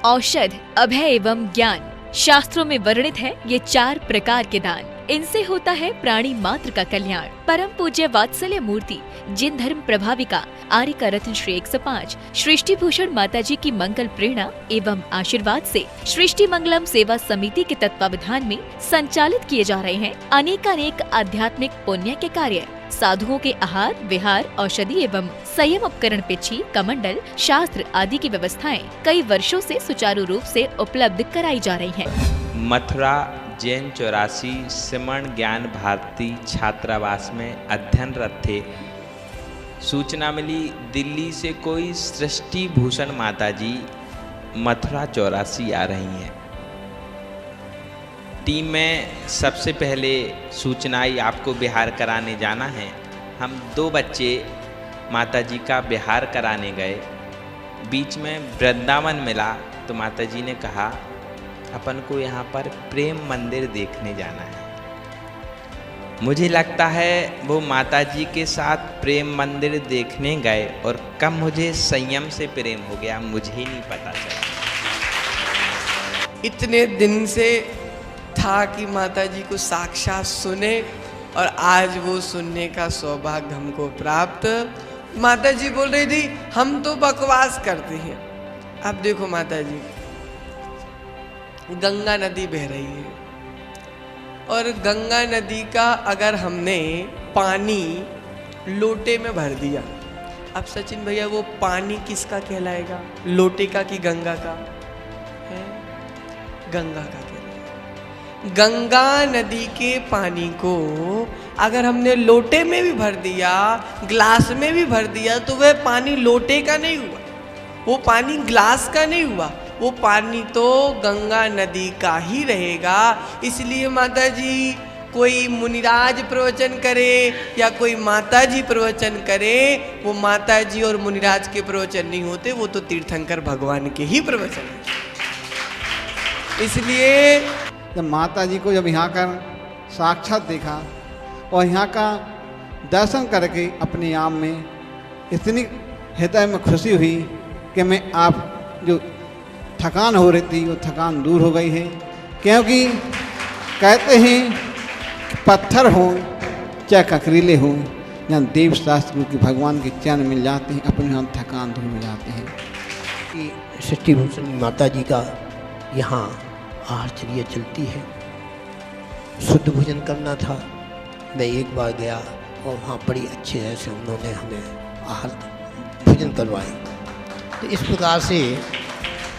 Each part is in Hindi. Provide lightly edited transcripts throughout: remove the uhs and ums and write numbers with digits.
औषध, अभय एवं ज्ञान। शास्त्रों में वर्णित है ये 4 प्रकार के दान। इनसे होता है प्राणी मात्र का कल्याण। परम पूज्य वात्सल्य मूर्ति जिन धर्म प्रभाविका आर्य का रत्न श्री 105 सृष्टि भूषण माता जी की मंगल प्रेरणा एवं आशीर्वाद से सृष्टि मंगलम सेवा समिति के तत्वावधान में संचालित किए जा रहे हैं अनेकानेक आध्यात्मिक पुण्य के कार्य। साधुओं के आहार, विहार, औषधि एवं संयम उपकरण, पिछी, कमंडल, शास्त्र आदि की व्यवस्थाएं कई वर्षों से सुचारू रूप से उपलब्ध कराई जा रही हैं। मथुरा जैन 84 श्रमण ज्ञान भारती छात्रावास में अध्ययनरत थे। सूचना मिली दिल्ली से कोई सृष्टि भूषण माता जी मथुरा 84 आ रही हैं। टीम में सबसे पहले सूचना आई आपको बिहार कराने जाना है। हम 2 बच्चे माता जी का बिहार कराने गए। बीच में वृंदावन मिला तो माता जी ने कहा अपन को यहाँ पर प्रेम मंदिर देखने जाना है। मुझे लगता है वो माता जी के साथ प्रेम मंदिर देखने गए और कब मुझे संयम से प्रेम हो गया मुझे ही नहीं पता चला। इतने दिन से था कि माता जी को साक्षात सुने और आज वो सुनने का सौभाग्य हमको प्राप्त। माता जी बोल रही थी हम तो बकवास करते हैं। अब देखो माता जी, गंगा नदी बह रही है और गंगा नदी का अगर हमने पानी लोटे में भर दिया, अब सचिन भैया वो पानी किसका कहलाएगा, लोटे का कि गंगा का है? गंगा का कहलाएगा। गंगा नदी के पानी को अगर हमने लोटे में भी भर दिया, ग्लास में भी भर दिया, तो वह पानी लोटे का नहीं हुआ, वो पानी ग्लास का नहीं हुआ, वो पानी तो गंगा नदी का ही रहेगा। इसलिए माता जी कोई मुनिराज प्रवचन करे या कोई माता जी प्रवचन करे, वो माता जी और मुनिराज के प्रवचन नहीं होते, वो तो तीर्थंकर भगवान के ही प्रवचन है। इसलिए जब माता जी को जब यहाँ का साक्षात देखा और यहाँ का दर्शन करके अपने आप में इतनी हृदय में खुशी हुई कि मैं आप जो थकान हो रही थी वो थकान दूर हो गई है। क्योंकि कहते हैं कि पत्थर हो चाहे ककरीले हो, जहाँ देव शास्त्र की भगवान के चरण मिल जाते हैं अपने यहाँ थकान दूर हो जाते हैं। कि सृष्टि भूषण माता जी का यहाँ आहारचर्या चलती है। शुद्ध भोजन करना था, मैं एक बार गया और वहाँ बड़ी अच्छी तरह से उन्होंने हमें आहार भोजन करवाए। तो इस प्रकार से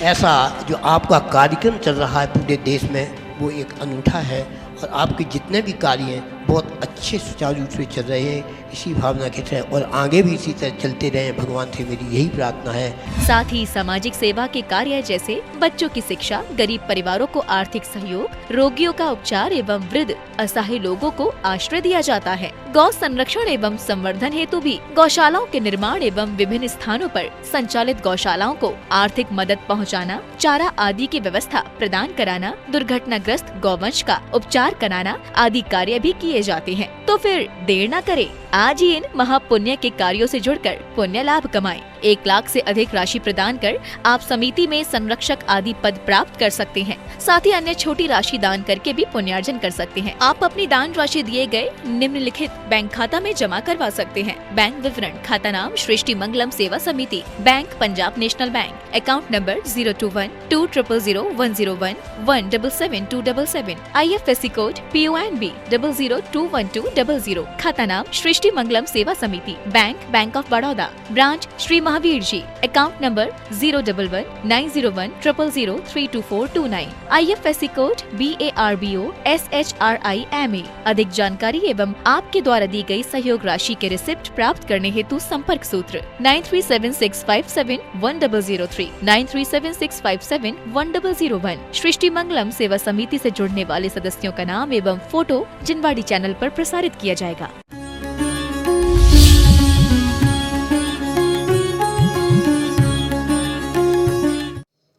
ऐसा जो आपका कार्यक्रम चल रहा है पूरे देश में वो एक अनूठा है और आपके जितने भी कार्य हैं बहुत अच्छे सुचारू रूप से चल रहे हैं। इसी भावना के तहत और आगे भी इसी तरह चलते रहें, भगवान से मेरी यही प्रार्थना है। साथ ही सामाजिक सेवा के कार्य जैसे बच्चों की शिक्षा, गरीब परिवारों को आर्थिक सहयोग, रोगियों का उपचार एवं वृद्ध असहाय लोगों को आश्रय दिया जाता है। गौ संरक्षण एवं संवर्धन हेतु भी गौशालाओं के निर्माण एवं विभिन्न स्थानों पर संचालित गौशालाओं को आर्थिक मदद पहुंचाना, चारा आदि की व्यवस्था प्रदान कराना, दुर्घटनाग्रस्त गौवंश का उपचार कराना आदि कार्य भी किए जाते हैं। तो फिर देर न करें, आज ही इन महापुण्य के कार्यों से जुड़कर पुण्य लाभ कमाएं। 1 लाख से अधिक राशि प्रदान कर आप समिति में संरक्षक आदि पद प्राप्त कर सकते हैं। साथ ही अन्य छोटी राशि दान करके भी पुण्यार्जन कर सकते हैं। आप अपनी दान राशि दिए गए निम्नलिखित बैंक खाता में जमा करवा सकते हैं। बैंक विवरण: खाता नाम Srishti Mangalam Seva Samiti, bank Punjab national bank, account number 021-2001-177-277, IFSC code PONB 0021200, खाता नाम Srishti Mangalam Seva Samiti, bank of Baroda, branch Shri Mahavir ji, account number 011-901-000-32429, IFSC code BARBO SHRIMA। अधिक जानकारी एवं आपके द्वारा दी गई सहयोग राशि के रिसिप्ट प्राप्त करने हेतु संपर्क सूत्र 9376571003, 9376571001। सृष्टि मंगलम सेवा समिति से जुड़ने वाले सदस्यों का नाम एवं फोटो जिनवाड़ी चैनल पर प्रसारित किया जाएगा।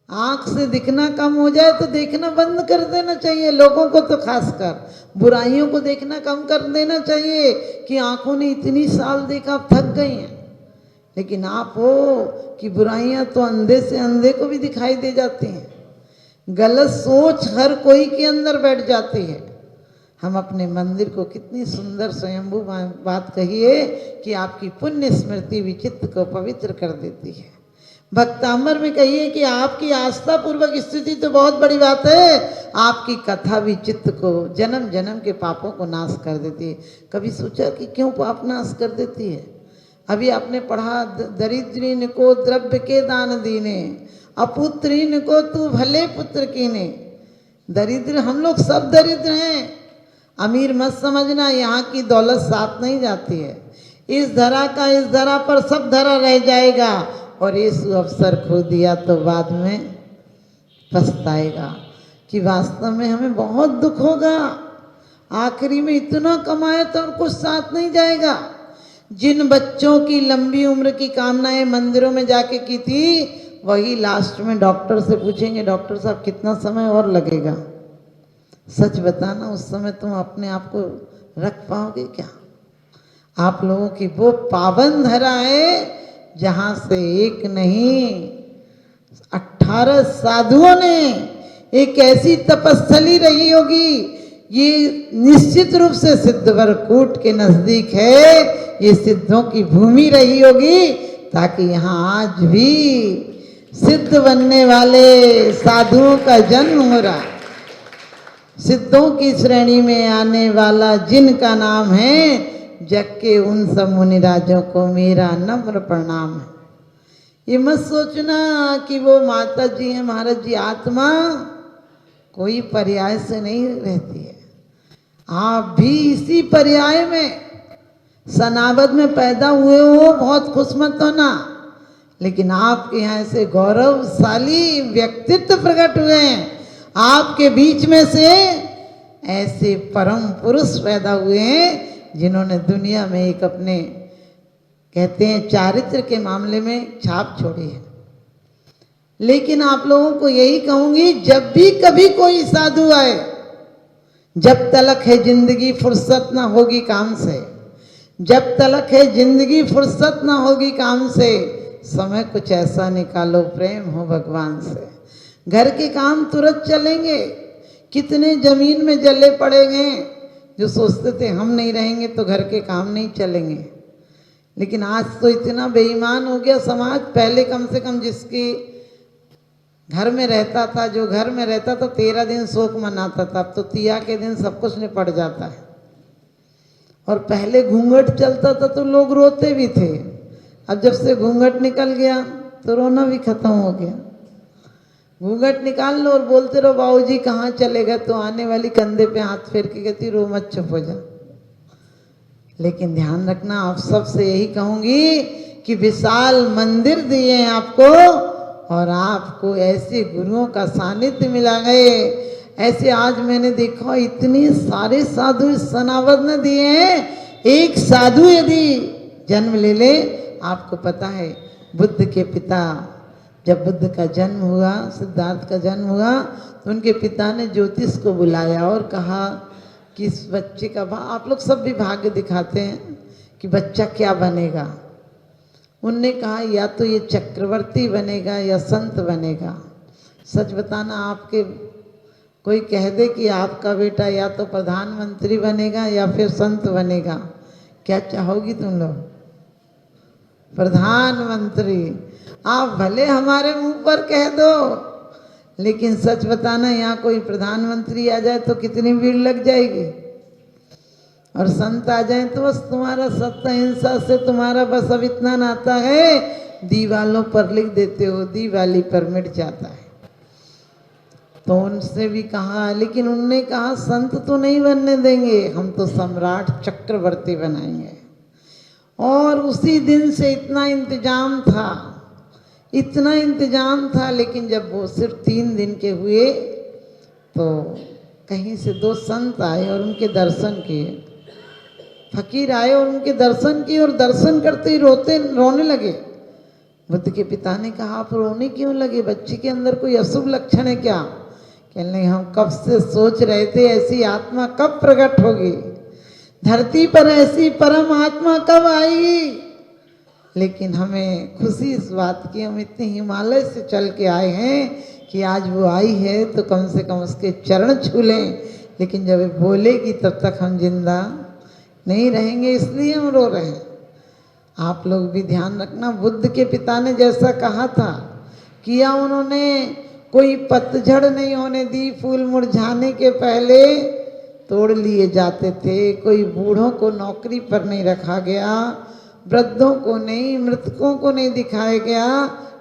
आँख से दिखना कम हो जाए तो देखना बंद कर देना चाहिए। लोगों को तो खासकर बुराइयों को देखना कम कर देना चाहिए कि आंखों ने इतनी साल देखा, अब थक गई हैं। लेकिन आप हो कि बुराइयां तो अंधे से अंधे को भी दिखाई दे जाती हैं, गलत सोच हर कोई के अंदर बैठ जाती है। हम अपने मंदिर को कितनी सुंदर स्वयंभू बात कही है कि आपकी पुण्य स्मृति भी चित्त को पवित्र कर देती है। भक्तांबर में कहिए कि आपकी आस्था पूर्वक स्थिति तो बहुत बड़ी बात है, आपकी कथा भी चित्त को जन्म जन्म के पापों को नाश कर देती है। कभी सोचा कि क्यों पाप नाश कर देती है? अभी आपने पढ़ा, दरिद्रीन को द्रव्य के दान दीने, अपुत्रीन को तू भले पुत्र कीने। दरिद्र, हम लोग सब दरिद्र हैं, अमीर मत समझना, यहाँ की दौलत साथ नहीं जाती है। इस धरा का इस धरा पर सब धरा रह जाएगा, और यीशु अवसर खो दिया तो बाद में पछताएगा कि वास्तव में हमें बहुत दुख होगा। आखिरी में इतना कमाए तो और कुछ साथ नहीं जाएगा। जिन बच्चों की लंबी उम्र की कामनाएं मंदिरों में जाके की थी, वही लास्ट में डॉक्टर से पूछेंगे, डॉक्टर साहब कितना समय और लगेगा? सच बताना, उस समय तुम अपने आप को रख पाओगे क्या? आप लोगों की वो पावन धरा है जहां से एक नहीं 18 साधुओं ने, एक ऐसी तपस्थली रही होगी, ये निश्चित रूप से सिद्धवरकूट के नजदीक है, ये सिद्धों की भूमि रही होगी, ताकि यहाँ आज भी सिद्ध बनने वाले साधुओं का जन्म हो रहा। सिद्धों की श्रेणी में आने वाला जिनका नाम है, जग के उन सब मुनिराजों को मेरा नम्र प्रणाम है। ये मत सोचना कि वो माता जी हैं, महाराज जी, आत्मा कोई पर्याय से नहीं रहती है। आप भी इसी पर्याय में सनावद में पैदा हुए हो, बहुत खुश मत होना, लेकिन आपके यहाँ ऐसे गौरवशाली व्यक्तित्व प्रकट हुए हैं, आपके बीच में से ऐसे परम पुरुष पैदा हुए हैं जिन्होंने दुनिया में एक अपने, कहते हैं, चारित्र के मामले में छाप छोड़ी है। लेकिन आप लोगों को यही कहूंगी, जब भी कभी कोई साधु आए, जब तलक है जिंदगी फुर्सत ना होगी काम से, जब तलक है जिंदगी फुर्सत ना होगी काम से, समय कुछ ऐसा निकालो प्रेम हो भगवान से। घर के काम तुरंत चलेंगे। कितने जमीन में जले पड़े हैं जो सोचते थे हम नहीं रहेंगे तो घर के काम नहीं चलेंगे, लेकिन आज तो इतना बेईमान हो गया समाज। पहले कम से कम जिसकी घर में रहता था, जो घर में रहता था, 13 दिन शोक मनाता था, अब तो 30 के दिन सब कुछ निपट जाता है। और पहले घूंघट चलता था तो लोग रोते भी थे, अब जब से घूंघट निकल गया तो रोना भी खत्म हो गया। घूंघट निकाल लो और बोलते रहो बाबूजी कहाँ चले गए, तो आने वाली कंधे पे हाथ फेर के कहती रो मत, चुप हो जा। लेकिन ध्यान रखना, आप सबसे यही कहूंगी कि विशाल मंदिर दिए हैं आपको, और आपको ऐसे गुरुओं का सानिध्य मिला है। ऐसे आज मैंने देखा इतने सारे साधु इस सनावद ने दिए हैं। एक साधु यदि जन्म ले ले, आपको पता है बुद्ध के पिता, जब बुद्ध का जन्म हुआ, सिद्धार्थ का जन्म हुआ, तो उनके पिता ने ज्योतिष को बुलाया और कहा कि इस बच्चे का, आप लोग सब भी भाग्य दिखाते हैं कि बच्चा क्या बनेगा। उनने कहा या तो ये चक्रवर्ती बनेगा या संत बनेगा। सच बताना, आपके कोई कह दे कि आपका बेटा या तो प्रधानमंत्री बनेगा या फिर संत बनेगा, क्या चाहोगी तुम लोग? प्रधानमंत्री। आप भले हमारे मुंह पर कह दो, लेकिन सच बताना, यहाँ कोई प्रधानमंत्री आ जाए तो कितनी भीड़ लग जाएगी, और संत आ जाए तो बस तुम्हारा सत्य हिंसा से तुम्हारा बस अब इतना नाता है, दीवालों पर लिख देते हो, दिवाली पर मिट जाता है। तो उनसे भी कहा, लेकिन उनने कहा संत तो नहीं बनने देंगे, हम तो सम्राट चक्रवर्ती बनाएंगे। और उसी दिन से इतना इंतजाम था, इतना इंतजाम था। लेकिन जब वो सिर्फ 3 दिन के हुए तो कहीं से 2 संत आए और उनके दर्शन किए। फकीर आए और उनके दर्शन किए, और दर्शन करते ही रोने लगे। बुद्ध के पिता ने कहा आप रोने क्यों लगे, बच्चे के अंदर कोई अशुभ लक्षण है क्या? कहने हम कब से सोच रहे थे ऐसी आत्मा कब प्रकट होगी, धरती पर ऐसी परम आत्मा कब आएगी। लेकिन हमें खुशी इस बात की, हम इतने हिमालय से चल के आए हैं कि आज वो आई है तो कम से कम उसके चरण छू लें। लेकिन जब वो बोलेगी तब तक हम जिंदा नहीं रहेंगे, इसलिए हम रो रहे हैं। आप लोग भी ध्यान रखना, बुद्ध के पिता ने जैसा कहा था किया उन्होंने। कोई पतझड़ नहीं होने दी, फूल मुरझाने के पहले तोड़ लिए जाते थे। कोई बूढ़ों को नौकरी पर नहीं रखा गया, वृद्धों को नहीं, मृतकों को नहीं दिखाया गया।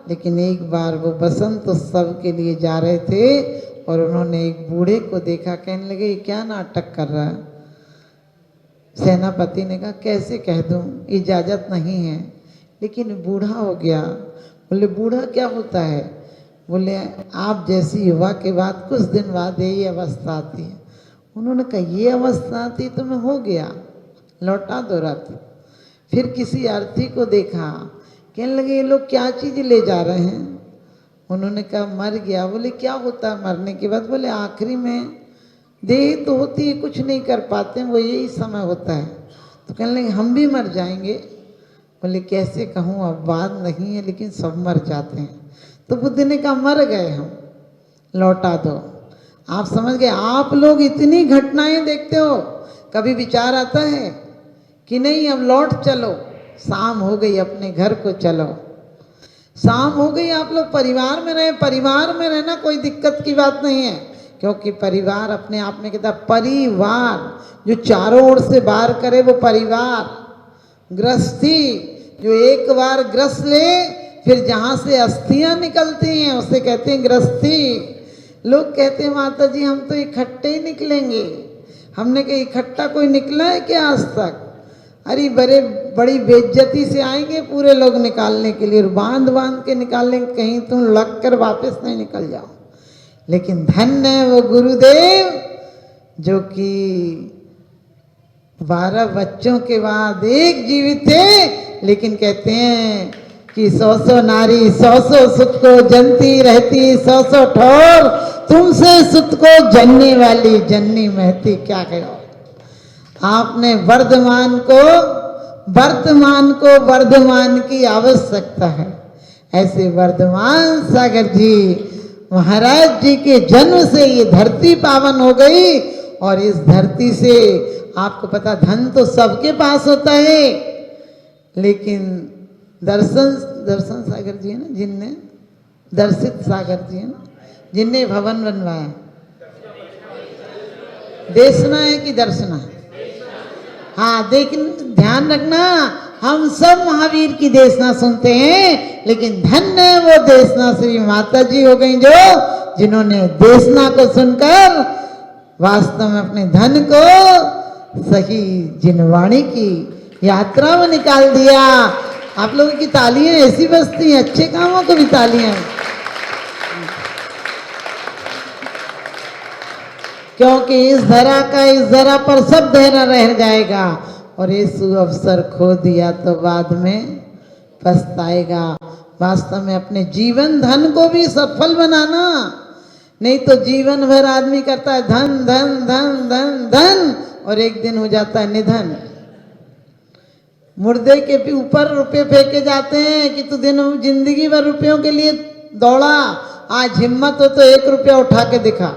लेकिन एक बार वो बसंत उत्सव के लिए जा रहे थे और उन्होंने एक बूढ़े को देखा, कहने लगे ये क्या नाटक कर रहा है। सेनापति ने कहा कैसे कह दूं, इजाज़त नहीं है। लेकिन बूढ़ा हो गया। बोले बूढ़ा क्या होता है? बोले आप जैसी युवा के बाद कुछ दिन बाद यही अवस्था आती है। उन्होंने कहा ये अवस्था आती तो मैं हो गया, लौटा दो रथ। फिर किसी अर्थी को देखा, कहने लगे ये लोग क्या चीज़ ले जा रहे हैं? उन्होंने कहा मर गया। बोले क्या होता है मरने के बाद? बोले आखिरी में देह तो होती है, कुछ नहीं कर पाते, वो यही समय होता है। तो कहने लगे हम भी मर जाएंगे। बोले कैसे कहूँ, अब बात नहीं है, लेकिन सब मर जाते हैं। तो बुद्ध ने कहा मर गए हम, लौटा दो। आप समझ गए? आप लोग इतनी घटनाएं देखते हो, कभी विचार आता है कि नहीं अब लौट चलो, शाम हो गई, अपने घर को चलो। शाम हो गई, आप लोग परिवार में रहे। परिवार में रहना कोई दिक्कत की बात नहीं है, क्योंकि परिवार अपने आप में कहता परिवार जो चारों ओर से बाहर करे वो परिवार। गृहस्थी जो एक बार ग्रस ले फिर जहाँ से अस्थियाँ निकलती हैं उसे कहते हैं गृहस्थी। लोग कहते हैं माता जी हम तो इकट्ठे ही निकलेंगे। हमने कहा इकट्ठा कोई निकला है क्या आज तक? अरे बड़ी बेइज्जती से आएंगे पूरे लोग निकालने के लिए, बांध बांध के निकालेंगे, कहीं तुम लग कर वापस नहीं निकल जाओ। लेकिन धन्य है वो गुरुदेव जो कि 12 बच्चों के बाद एक जीवित थे, लेकिन कहते हैं कि 100 नारी 100 सुत को जनती रहती, 100 ठोर तुमसे सुत को जनने वाली जननी महती। क्या कहो? आपने वर्धमान वर्धमान की आवश्यकता है। ऐसे वर्धमान सागर जी महाराज जी के जन्म से ये धरती पावन हो गई। और इस धरती से आपको पता धन तो सबके पास होता है, लेकिन दर्शन सागर जी है ना जिनने, दर्शित सागर जी है ना जिनने भवन बनवाया। देशना है कि दर्शना है? हाँ, लेकिन ध्यान रखना हम सब महावीर की देशना सुनते हैं, लेकिन धन्य है वो देशना श्री माता जी हो गई जो जिन्होंने देशना को सुनकर वास्तव में अपने धन को सही जिनवाणी की यात्रा में निकाल दिया। आप लोगों की तालियां ऐसी बजती हैं, अच्छे कामों को भी तालियां, क्योंकि इस धरा पर सब धरा रह जाएगा। और ये सुअवसर खो दिया तो बाद में पछताएगा। वास्तव में अपने जीवन धन को भी सफल बनाना, नहीं तो जीवन भर आदमी करता है धन धन धन धन धन और एक दिन हो जाता है निधन। मुर्दे के भी ऊपर रुपए फेंके जाते हैं कि तू जिंदगी भर रुपयों के लिए दौड़ा, आज हिम्मत हो तो 1 रुपया उठा के दिखा।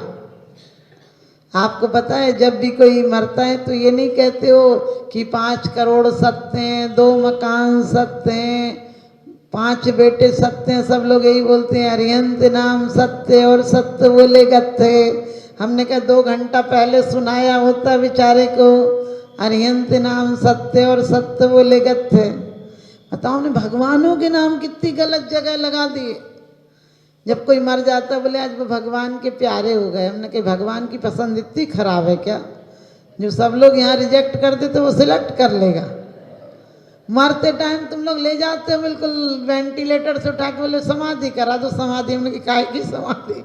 आपको पता है जब भी कोई मरता है तो ये नहीं कहते हो कि 5 करोड़ सत्य हैं, 2 मकान सत्य हैं, 5 बेटे सत्य हैं। सब लोग यही बोलते हैं अरिहंत नाम सत्य और सत्य बोले गत्थे। हमने कहा 2 घंटा पहले सुनाया होता बेचारे को अरिहंत नाम सत्य और सत्य बोले गत्थे। बताओ ने भगवानों के नाम कितनी गलत जगह लगा दिए। जब कोई मर जाता बोले आज वो भगवान के प्यारे हो गए। हमने कहा भगवान की पसंद इतनी खराब है क्या? जो सब लोग यहाँ रिजेक्ट कर देते वो सिलेक्ट कर लेगा। मरते टाइम तुम लोग ले जाते हो बिल्कुल वेंटिलेटर से उठा के बोले समाधि करा दो, समाधि। हमने कहा काहे की समाधि?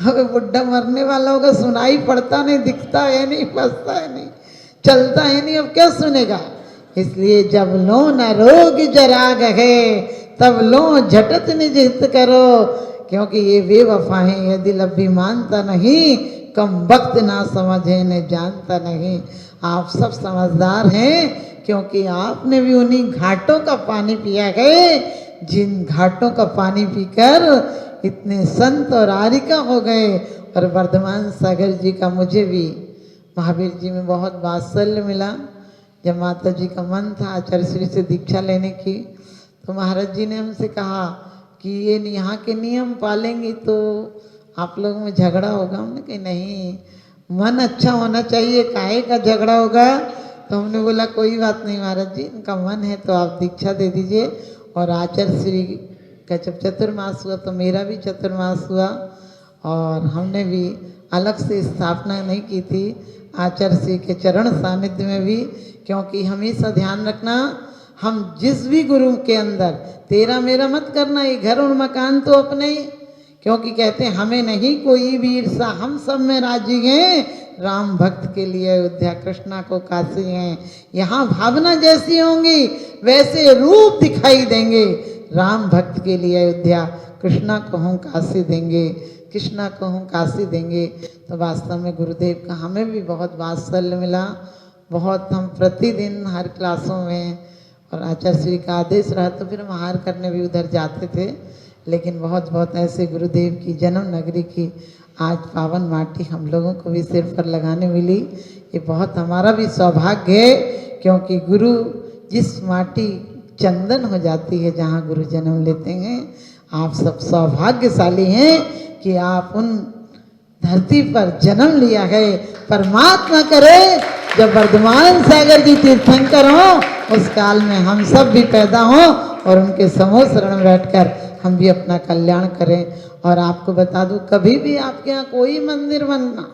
अबे बुढ़ा मरने वाला होगा, सुनाई पड़ता नहीं, दिखता है नहीं, बसता है नहीं, चलता है नहीं, अब क्या सुनेगा? इसलिए जब लो न रोग जराग है तब लो झटत निजित करो, क्योंकि ये बेवफा है। यदि लब भी मानता नहीं कम वक्त ना समझे ने जानता नहीं। आप सब समझदार हैं, क्योंकि आपने भी उन्हीं घाटों का पानी पिया है जिन घाटों का पानी पीकर इतने संत और आरिका हो गए। और वर्धमान सागर जी का मुझे भी महावीर जी में बहुत वात्सल्य मिला। जब माता जी का मन था आचार्य श्री से दीक्षा लेने की, तो महाराज जी ने हमसे कहा कि ये यहाँ के नियम पालेंगी तो आप लोगों में झगड़ा होगा। हमने कहा नहीं, मन अच्छा होना चाहिए, काहे का झगड़ा होगा। तो हमने बोला कोई बात नहीं महाराज जी, इनका मन है तो आप दीक्षा दे दीजिए। और आचार्य श्री का जब चतुर्मास हुआ तो मेरा भी चतुर्मास हुआ, और हमने भी अलग से स्थापना नहीं की थी आचार्य श्री के चरण सानिध्य में भी, क्योंकि हमेशा ध्यान रखना हम जिस भी गुरु के अंदर तेरा मेरा मत करना, ये घर और मकान तो अपने ही, क्योंकि कहते हैं हमें नहीं कोई भी ईर्षा, हम सब में राजी हैं। राम भक्त के लिए अयोध्या, कृष्णा को काशी हैं। यहाँ भावना जैसी होंगी वैसे रूप दिखाई देंगे। राम भक्त के लिए अयोध्या, कृष्णा को हम काशी देंगे, कृष्णा को हम काशी देंगे। तो वास्तव में गुरुदेव का हमें भी बहुत वात्सल्य मिला। बहुत हम प्रतिदिन हर क्लासों में, और आचार्य श्री का आदेश रहा तो फिर हम आहार करने भी उधर जाते थे। लेकिन बहुत बहुत ऐसे गुरुदेव की जन्म नगरी की आज पावन माटी हम लोगों को भी सिर पर लगाने मिली। ये बहुत हमारा भी सौभाग्य है, क्योंकि गुरु जिस माटी चंदन हो जाती है जहाँ गुरु जन्म लेते हैं, आप सब सौभाग्यशाली हैं कि आप उन धरती पर जन्म लिया है। परमात्मा करे जब वर्धमान सागर जी तीर्थंकर हों उस काल में हम सब भी पैदा हों और उनके समूह शरण में बैठकर हम भी अपना कल्याण करें। और आपको बता दूं, कभी भी आपके यहाँ कोई मंदिर बनना,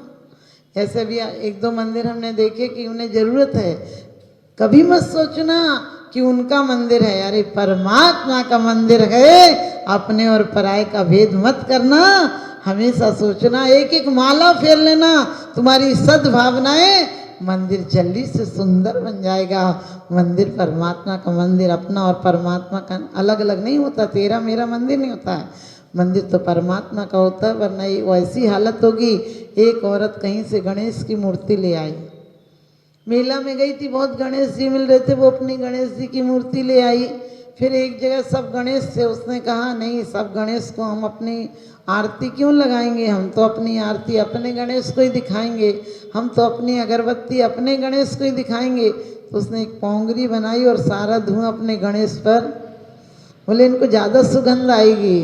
ऐसे भी एक दो मंदिर हमने देखे कि उन्हें ज़रूरत है, कभी मत सोचना कि उनका मंदिर है। अरे परमात्मा का मंदिर है, अपने और पराये का भेद मत करना। हमेशा सोचना, एक एक माला फेर लेना, तुम्हारी सद्भावनाएं, मंदिर जल्दी से सुंदर बन जाएगा। मंदिर परमात्मा का मंदिर, अपना और परमात्मा का अलग अलग नहीं होता। तेरा मेरा मंदिर नहीं होता है, मंदिर तो परमात्मा का होता है। वरना ये वैसी हालत होगी, एक औरत कहीं से गणेश की मूर्ति ले आई, मेला में गई थी, बहुत गणेश जी मिल रहे थे, वो अपनी गणेश जी की मूर्ति ले आई। फिर एक जगह सब गणेश थे, उसने कहा नहीं, सब गणेश को हम अपनी आरती क्यों लगाएंगे, हम तो अपनी आरती अपने गणेश को ही दिखाएंगे, हम तो अपनी अगरबत्ती अपने गणेश को ही दिखाएंगे। तो उसने एक पोंगरी बनाई और सारा धुआं अपने गणेश पर, बोले इनको ज़्यादा सुगंध आएगी,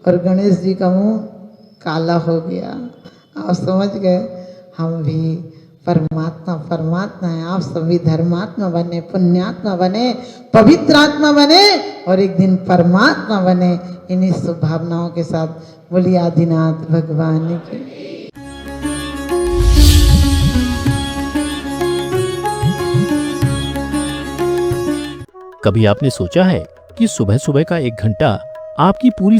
और गणेश जी का मुंह काला हो गया। आप समझ गए, हम भी परमात्मा परमात्मा है। आप सभी धर्मात्मा बने, पुण्यात्मा बने, पवित्र आत्मा बने और एक दिन परमात्मा बने। इन्हीं शुभ भावनाओं के साथ बोलिए आदिनाथ भगवान की। कभी आपने सोचा है कि सुबह सुबह का 1 घंटा आपकी पूरी